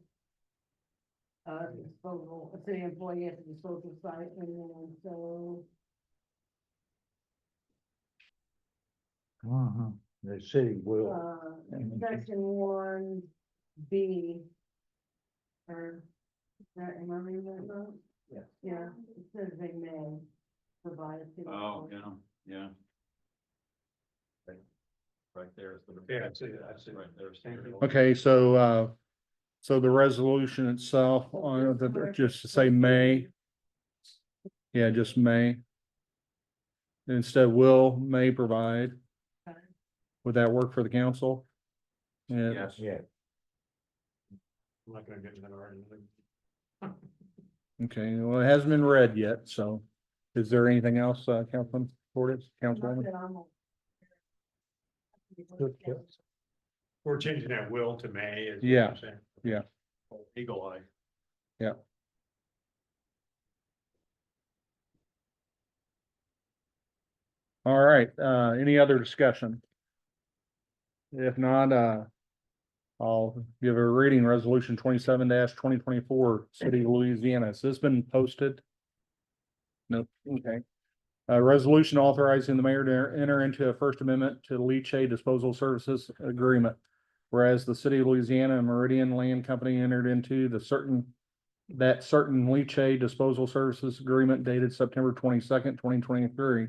Speaker 7: Disposal, a city employee at the disposal site, and then so,
Speaker 9: The city will.
Speaker 7: section 1B. Or, am I reading that wrong?
Speaker 9: Yeah.
Speaker 7: Yeah, it says they may provide a city.
Speaker 6: Oh,
Speaker 7: employee.
Speaker 6: yeah. Right there.
Speaker 1: Yeah, I see it, I see it.
Speaker 6: Right there's.
Speaker 1: Thank you.
Speaker 2: Okay, so the resolution itself on just to say may. Yeah, just may. Instead will, may provide.
Speaker 7: Okay.
Speaker 2: Would that work for the council? Yeah,
Speaker 6: Yes.
Speaker 9: Yeah.
Speaker 1: I'm not gonna get into that right now.
Speaker 2: okay, well, it hasn't been read yet, so is there anything else, Councilman Portis,
Speaker 7: Not
Speaker 2: Councilwoman?
Speaker 7: that I'm-
Speaker 9: Good catch.
Speaker 1: We're changing that will to may. is what
Speaker 2: Yeah,
Speaker 1: you're saying.
Speaker 2: yeah.
Speaker 1: Eagle eye.
Speaker 2: All right, any other discussion? If not, I'll give a reading, resolution 27-2024, City of Louisiana. Has this been posted? Nope, okay. A resolution authorizing the mayor to enter into a First Amendment to Leachate Disposal Services Agreement. Whereas the City of Louisiana and Meridian Land Company entered into certain Leachate Disposal Services Agreement dated September 22nd, 2023.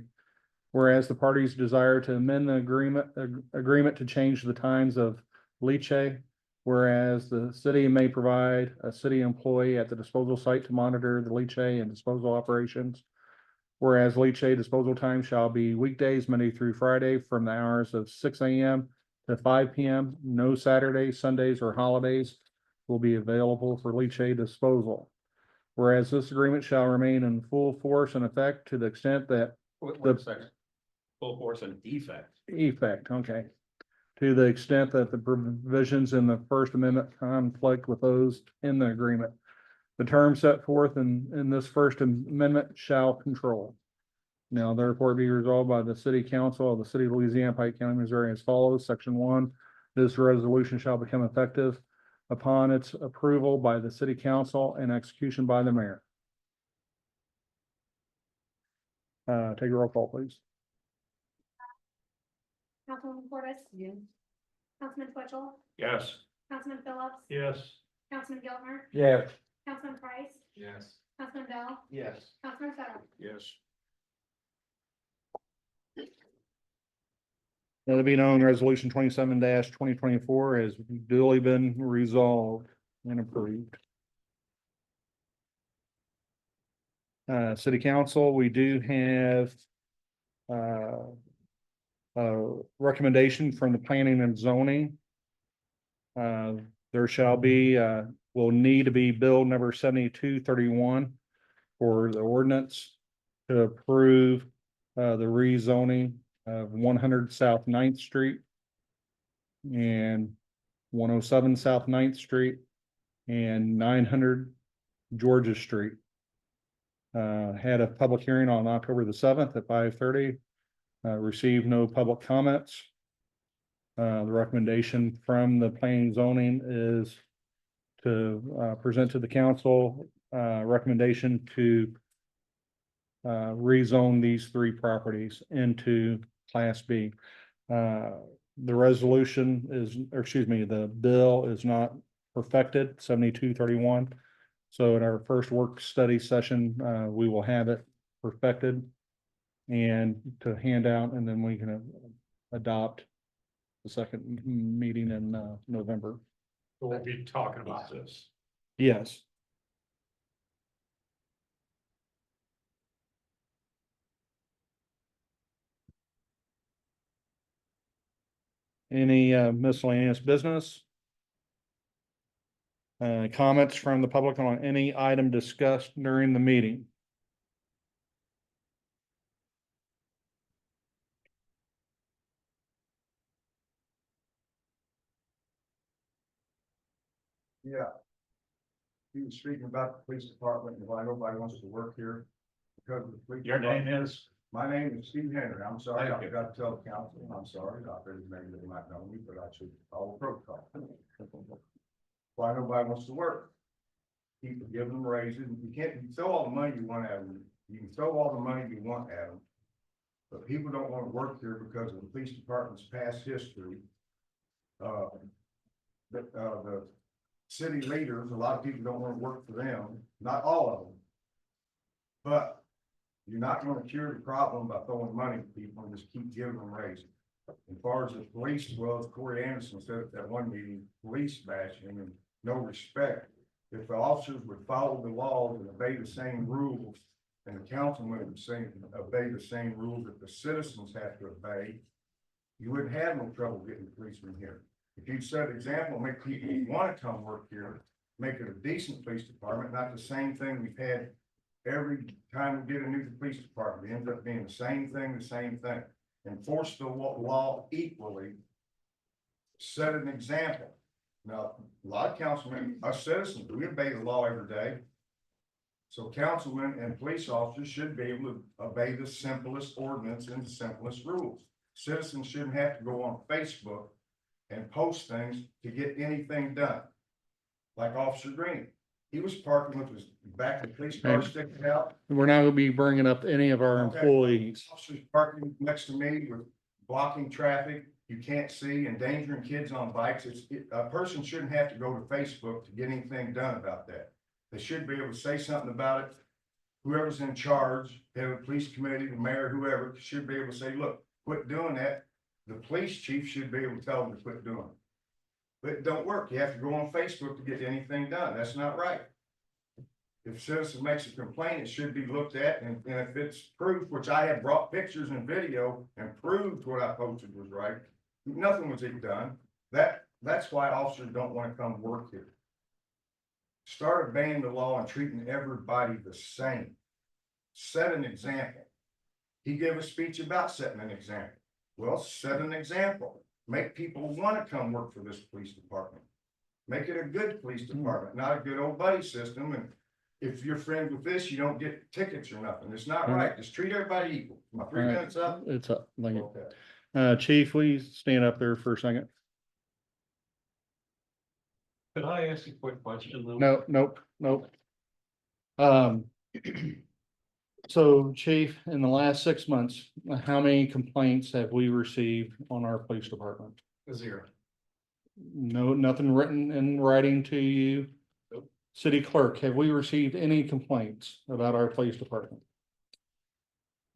Speaker 2: Whereas the parties desire to amend the agreement to change the times of leachate. Whereas the city may provide a city employee at the disposal site to monitor the leachate and disposal operations. Whereas leachate disposal time shall be weekdays, Monday through Friday, from the hours of 6 a.m. to 5 p.m. No Saturdays, Sundays, or holidays will be available for leachate disposal. Whereas this agreement shall remain in full force and effect to the extent that
Speaker 6: Wait a second. Full force and effect.
Speaker 2: okay. To the extent that the provisions in the First Amendment conflict with those in the agreement. The terms set forth in this First Amendment shall control. Now therefore be resolved by the City Council of the City of Louisiana, Pike County, Missouri as follows. Section 1, this resolution shall become effective upon its approval by the City Council and execution by the mayor. Take a roll call, please.
Speaker 3: Councilwoman Portis?
Speaker 7: Yes.
Speaker 3: Councilman Twitchell?
Speaker 1: Yes.
Speaker 3: Councilman Phillips?
Speaker 1: Yes.
Speaker 3: Councilman Giltner?
Speaker 9: Yes.
Speaker 3: Councilman Price?
Speaker 6: Yes.
Speaker 3: Councilman Bell?
Speaker 6: Yes.
Speaker 3: Councilman Federal?
Speaker 1: Yes.
Speaker 2: Let it be known, resolution 27-2024 has duly been resolved and approved. City Council, we do have a recommendation from the planning and zoning. There shall be, will need to be bill number 7231 for the ordinance to approve the rezoning of 100 South 9th Street and 107 South 9th Street and 900 Georgia Street. Had a public hearing on October the 7th at 5:30. Received no public comments. The recommendation from the planning and zoning is to present to the council recommendation to rezone these three properties into Class B. The resolution is, or excuse me, the bill is not perfected, 7231. So in our first work study session, we will have it perfected and to hand out, and then we can adopt the second meeting in November.
Speaker 1: So we'll be talking about this.
Speaker 2: Yes. Any miscellaneous business? Comments from the public on any item discussed during the meeting?
Speaker 4: Yeah. He was speaking about the police department and why nobody wants to work here. Because of the police.
Speaker 1: Your name
Speaker 4: department.
Speaker 1: is?
Speaker 4: My name is Steve Henry. I'm sorry,
Speaker 1: Thank
Speaker 4: I
Speaker 1: you.
Speaker 4: forgot to tell the council. I'm sorry. I figured maybe they might know me, but I should follow protocol. Why nobody wants to work? People give them raises. You can't, you throw all the money you want at them. You can throw all the money you want at them. But people don't want to work here because of the police department's past history. The city leaders, a lot of people don't want to work for them, not all of them. But you're not going to cure the problem by throwing money at people and just keep giving them raises. As far as the police, well, as Corey Anderson said at that one meeting, police bashing and no respect. If the officers would follow the laws and obey the same rules, and the councilman would obey the same rules that the citizens have to obey, you wouldn't have no trouble getting policemen here. If you set an example, make people want to come work here, make it a decent police department, not the same thing we've had every time we get a new police department. It ends up being the same thing. Enforce the law equally.
Speaker 11: set an example. Now, a lot of councilmen, us citizens, we obey the law every day. So councilmen and police officers should be able to obey the simplest ordinance and the simplest rules. Citizens shouldn't have to go on Facebook and post things to get anything done. Like Officer Green, he was parking with his back of the police car
Speaker 2: Right.
Speaker 11: sticking out.
Speaker 2: We're not gonna be bringing up any of our
Speaker 11: Okay.
Speaker 2: employees.
Speaker 11: Officers parking next to me with blocking traffic, you can't see, endangering kids on bikes. A person shouldn't have to go to Facebook to get anything done about that. They should be able to say something about it. Whoever's in charge, head of the police committee, the mayor, whoever, should be able to say, look, quit doing that. The police chief should be able to tell them to quit doing it. But it don't work. You have to go on Facebook to get anything done. That's not right. If a citizen makes a complaint, it should be looked at, and if it's proof, which I have brought pictures and video and proved what I posted was right, nothing was even done. That's why officers don't want to come work here. Start obeying the law and treating everybody the same. Set an example. He gave a speech about setting an example. Well, set an example. Make people want to come work for this police department. Make it a good police department, not a good old buddy system. And if you're friends with this, you don't get tickets or nothing. It's not right. Just treat everybody equal. My 3
Speaker 2: All right.
Speaker 11: minutes up?
Speaker 2: It's up. Thank you.
Speaker 11: Okay.
Speaker 2: Chief, will you stand up there for a second?
Speaker 6: Could I ask a quick question though?
Speaker 2: No, nope. Um, so Chief, in the last 6 months, how many complaints have we received on our police department?
Speaker 8: 0.
Speaker 2: No, nothing written in writing to you?
Speaker 6: Nope.
Speaker 2: City clerk, have we received any complaints about our police department?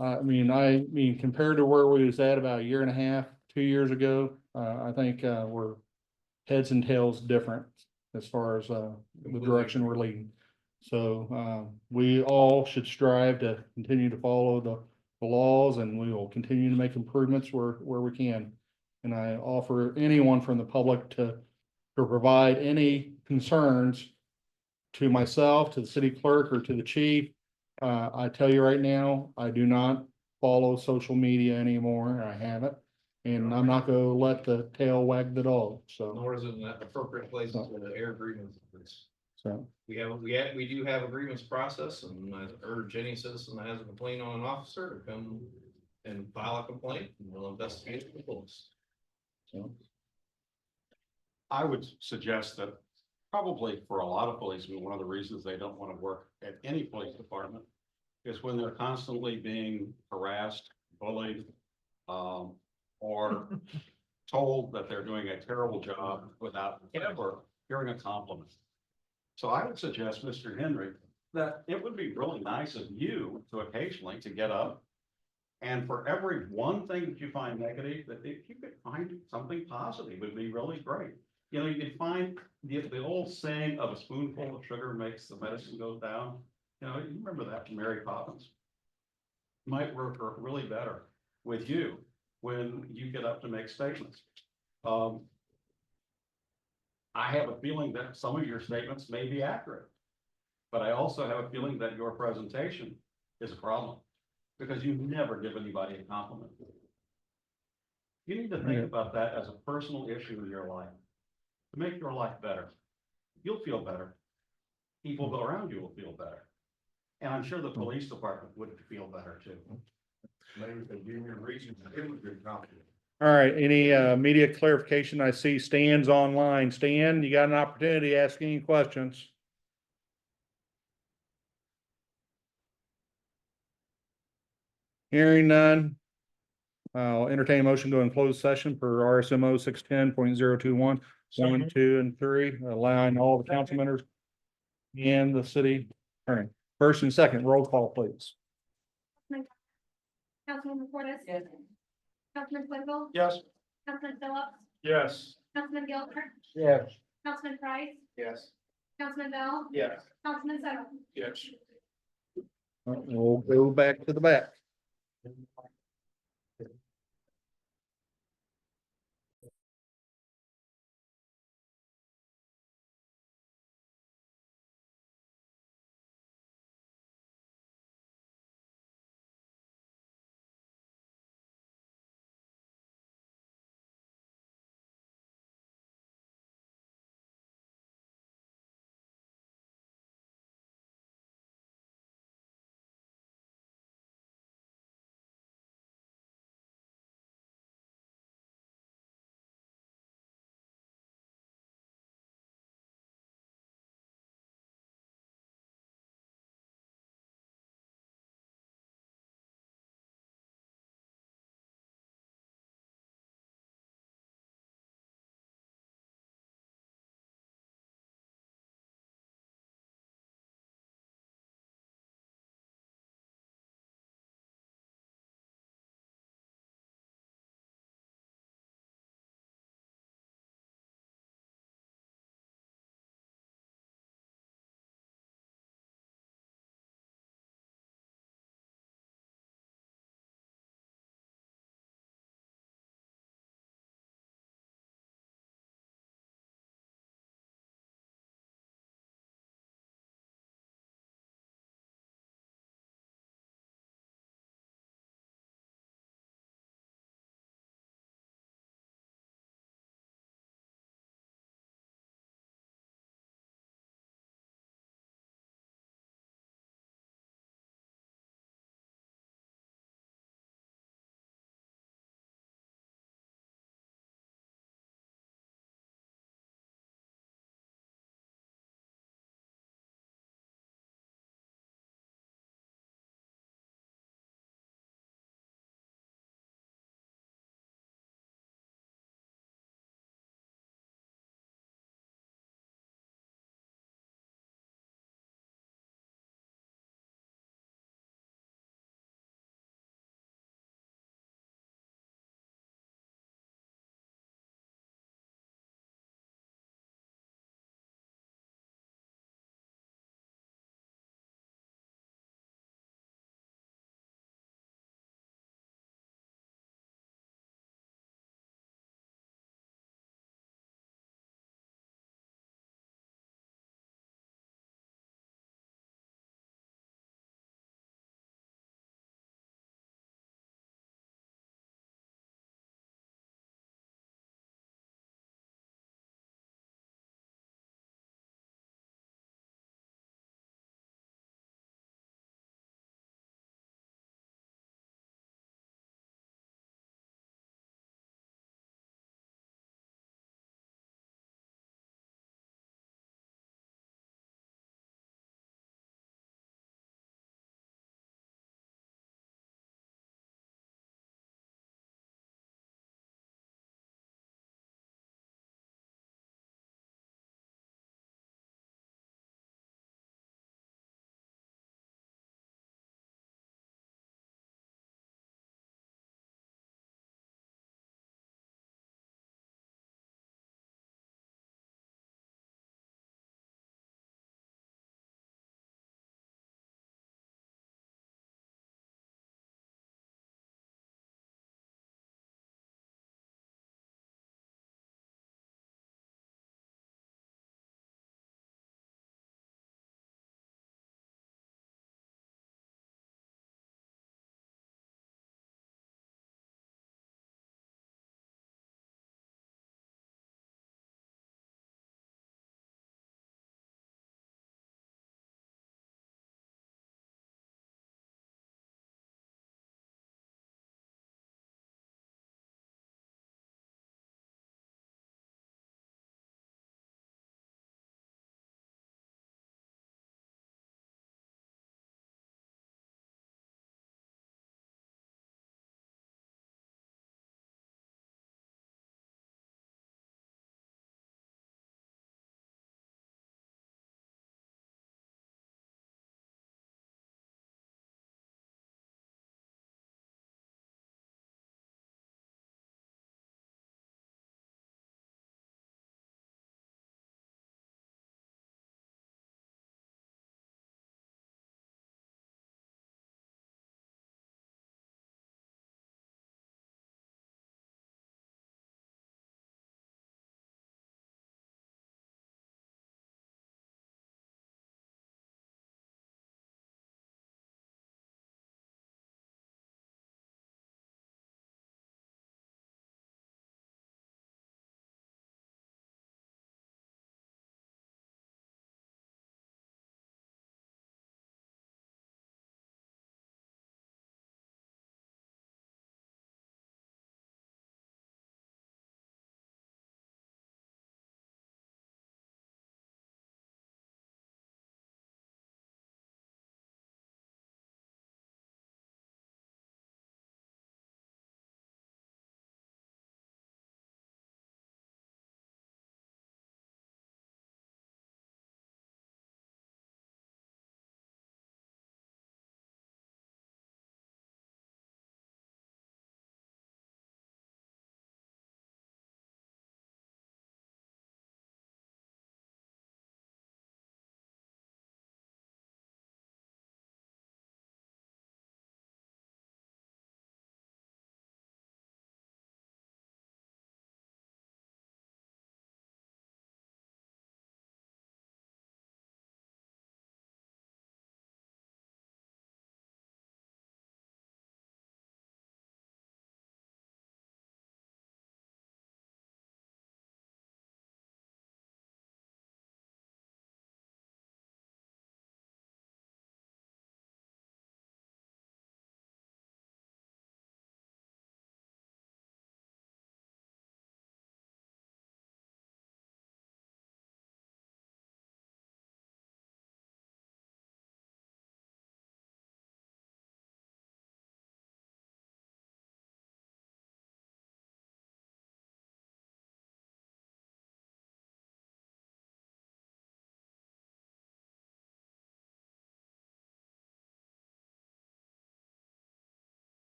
Speaker 2: I mean, compared to where we was at about a year and a half, 2 years ago, I think, we're heads and tails different as far as, the direction we're leading. So, we all should strive to continue to follow the laws, and we will continue to make improvements where we can. And I offer anyone from the public to provide any concerns to myself, to the city clerk, or to the chief. I tell you right now, I do not follow social media anymore. I haven't. And I'm not gonna let the tail wag the dog, so.
Speaker 12: Nor is it an appropriate place to air grievances.
Speaker 2: So,
Speaker 12: We do have a grievance process, and I urge any citizen that has a complaint on an officer to come and file a complaint, and we'll investigate the police.
Speaker 2: so,
Speaker 6: I would suggest that probably for a lot of policemen, one of the reasons they don't want to work at any police department is when they're constantly being harassed, bullied, or told that they're doing a terrible job without ever hearing a compliment. So I would suggest, Mr. Henry, that it would be really nice of you to occasionally to get up and for every one thing that you find negative, that if you could find something positive, would be really great. You know, you can find the old saying of a spoonful of sugar makes the medicine go down. You know, you remember that from Mary Poppins. Might work really better with you when you get up to make statements. I have a feeling that some of your statements may be accurate, but I also have a feeling that your presentation is a problem because you never give anybody a compliment. You need to think about that as a personal issue in your life to make your life better. You'll feel better. People around you will feel better. And I'm sure the police department would feel better too.
Speaker 11: Maybe if they give me a reason, it would be confident.
Speaker 2: all right, any, media clarification? I see Stan's online. Stan, you got an opportunity to ask any questions. Hearing none. I'll entertain a motion to closed session for RSMO 610.021, 1, 2, and 3, allowing all the council members and the city attorney. First and second, roll call, please.
Speaker 3: Councilman Portis?
Speaker 7: Yes.
Speaker 3: Councilman Quinville?
Speaker 1: Yes.
Speaker 3: Councilman Phillips?
Speaker 1: Yes.
Speaker 3: Councilman Gilbert?
Speaker 9: Yes.
Speaker 3: Councilman Price?
Speaker 11: Yes.
Speaker 3: Councilman Bell?
Speaker 11: Yes.
Speaker 3: Councilman Settle?
Speaker 1: Yes.
Speaker 2: We'll go back to the back.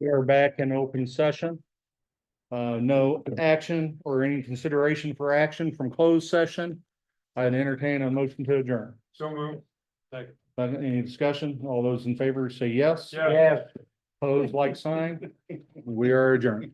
Speaker 2: We are back in open session. No action or any consideration for action from closed session. I'd entertain a motion to adjourn.
Speaker 1: So moved.
Speaker 2: Any discussion? All those in favor say yes.
Speaker 1: Yeah.
Speaker 2: Opposed, like sign. We are adjourned.